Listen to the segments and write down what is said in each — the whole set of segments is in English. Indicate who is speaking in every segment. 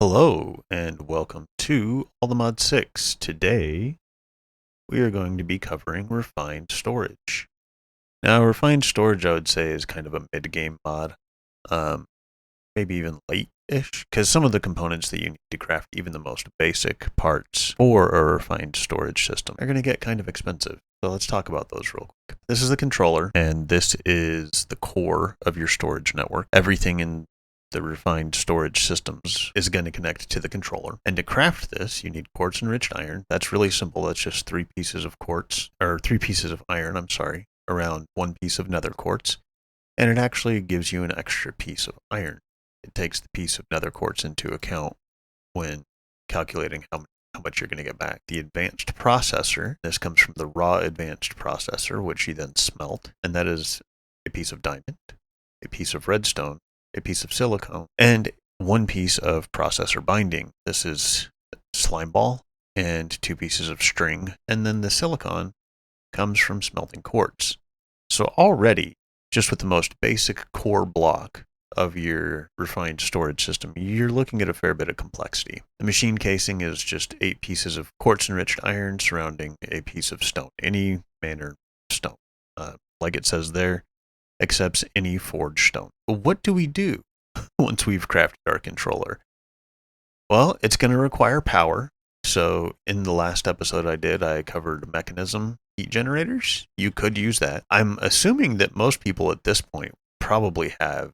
Speaker 1: Hello and welcome to All the Mod 6. Today we are going to be covering refined storage. Now, refined storage I would say is kind of a mid-game mod, um, maybe even late-ish, because some of the components that you need to craft, even the most basic parts for a refined storage system, are going to get kind of expensive. So let's talk about those real quick. This is the controller, and this is the core of your storage network. Everything in the refined storage systems is going to connect to the controller. And to craft this, you need quartz enriched iron. That's really simple. That's just three pieces of iron, around one piece of nether quartz. And it actually gives you an extra piece of iron. It takes the piece of nether quartz into account when calculating how much you're going to get back. The advanced processor, this comes from the raw advanced processor, which you then smelt, and that is a piece of diamond, a piece of redstone, a piece of silicone, and one piece of processor binding. This is slime ball and two pieces of string, and then the silicon comes from smelting quartz. So already, just with the most basic core block of your refined storage system, you're looking at a fair bit of complexity. The machine casing is just 8 pieces of quartz enriched iron surrounding a piece of stone, any manner of stone. Like it says there, accepts any forged stone. But what do we do once we've crafted our controller? Well, it's going to require power. So in the last episode I covered mechanism heat generators. You could use that. I'm assuming that most people at this point probably have,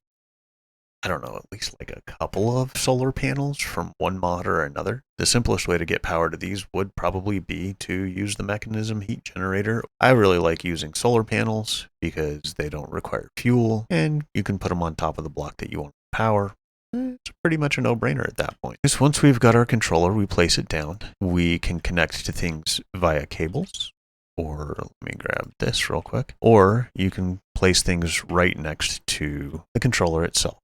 Speaker 1: I don't know, at least like a couple of solar panels from one mod or another. The simplest way to get power to these would probably be to use the mechanism heat generator. I really like using solar panels because they don't require fuel and you can put them on top of the block that you want to power. It's pretty much a no-brainer at that point. Just once we've got our controller, we place it down. We can connect to things via cables. Or let me grab this real quick. Or you can place things right next to the controller itself.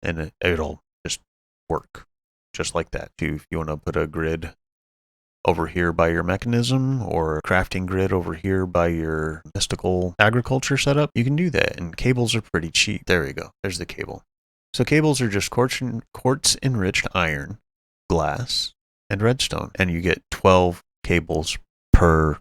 Speaker 1: And it'll just work just like that. If you want to put a grid over here by your mechanism or a crafting grid over here by your mystical agriculture setup, you can do that. And cables are pretty cheap. There we go. There's the cable. So cables are just quartz enriched iron, glass, and redstone. And you get 12 cables per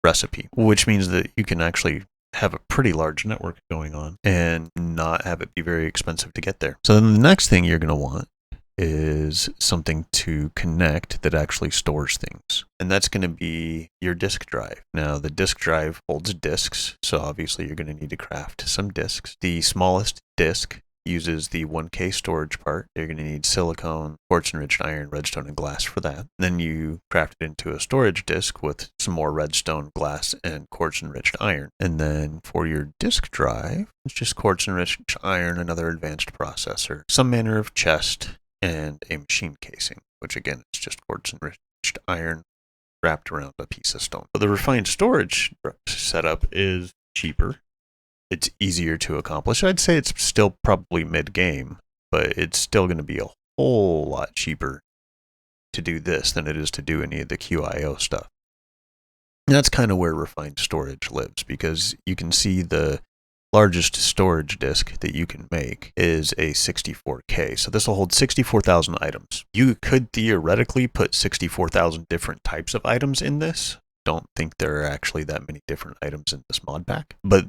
Speaker 1: recipe, which means that you can actually have a pretty large network going on and not have it be very expensive to get there. So then the next thing you're going to want is something to connect that actually stores things. And that's going to be your disk drive. Now, the disk drive holds disks, so obviously you're going to need to craft some disks. The smallest disk uses the 1K storage part. You're going to need silicone, quartz enriched iron, redstone, and glass for that. Then you craft it into a storage disk with some more redstone, glass, and quartz enriched iron. And then for your disk drive, it's just quartz enriched iron, another advanced processor, some manner of chest, and a machine casing, which again is just quartz enriched iron wrapped around a piece of stone. But the refined storage setup is cheaper. It's easier to accomplish. I'd say it's still probably mid-game, but it's still going to be a whole lot cheaper to do this than it is to do any of the QIO stuff. And that's kind of where refined storage lives, because you can see the largest storage disk that you can make is a 64K. So this will hold 64,000 items. You could theoretically put 64,000 different types of items in this. Don't think there are actually that many different items in this mod pack. But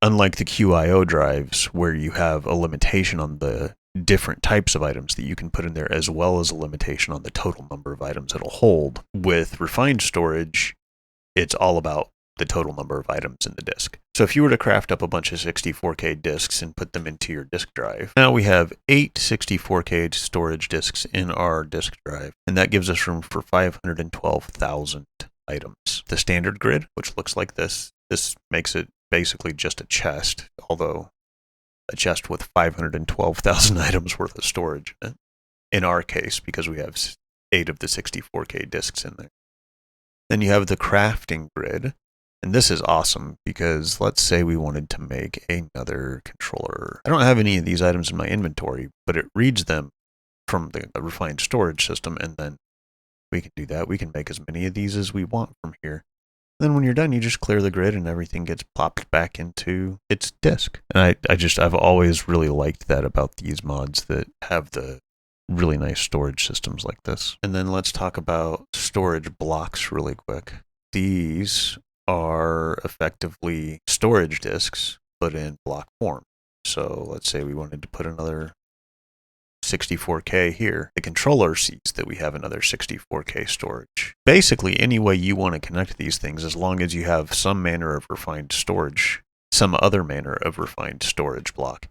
Speaker 1: unlike the QIO drives, where you have a limitation on the different types of items that you can put in there, as well as a limitation on the total number of items it'll hold, with refined storage, it's all about the total number of items in the disk. So if you were to craft up a bunch of 64K disks and put them into your disk drive, now we have 8 64K storage disks in our disk drive, and that gives us room for 512,000 items. The standard grid, which looks like this makes it basically just a chest, although a chest with 512,000 items worth of storage in our case, because we have 8 of the 64K disks in there. Then you have the crafting grid, and this is awesome because let's say we wanted to make another controller. I don't have any of these items in my inventory, but it reads them from the refined storage system, and then we can do that. We can make as many of these as we want from here. Then when you're done, you just clear the grid and everything gets plopped back into its disk. And I've always really liked that about these mods that have the really nice storage systems like this. And then let's talk about storage blocks really quick. These are effectively storage disks, but in block form. So let's say we wanted to put another 64K here. The controller sees that we have another 64K storage. Basically, any way you want to connect these things, as long as you have some manner of refined storage, some other manner of refined storage block,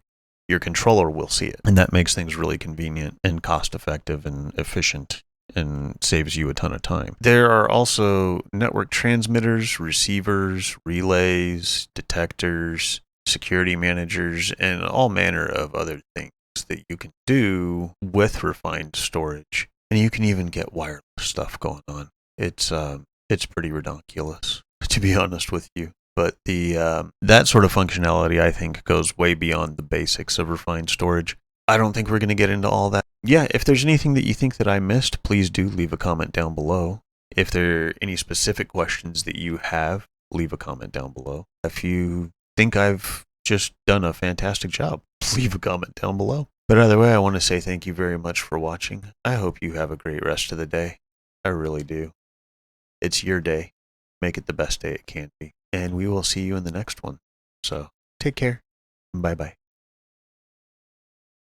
Speaker 1: your controller will see it. And that makes things really convenient and cost effective and efficient and saves you a ton of time. There are also network transmitters, receivers, relays, detectors, security managers, and all manner of other things that you can do with refined storage. And you can even get wireless stuff going on. It's pretty ridiculous, to be honest with you. But that sort of functionality, I think, goes way beyond the basics of refined storage. I don't think we're going to get into all that. Yeah, if there's anything that you think that I missed, please do leave a comment down below. If there are any specific questions that you have, leave a comment down below. If you think I've just done a fantastic job, leave a comment down below. But either way, I want to say thank you very much for watching. I hope you have a great rest of the day. I really do. It's your day. Make it the best day it can be. And we will see you in the next one. So take care. Bye-bye.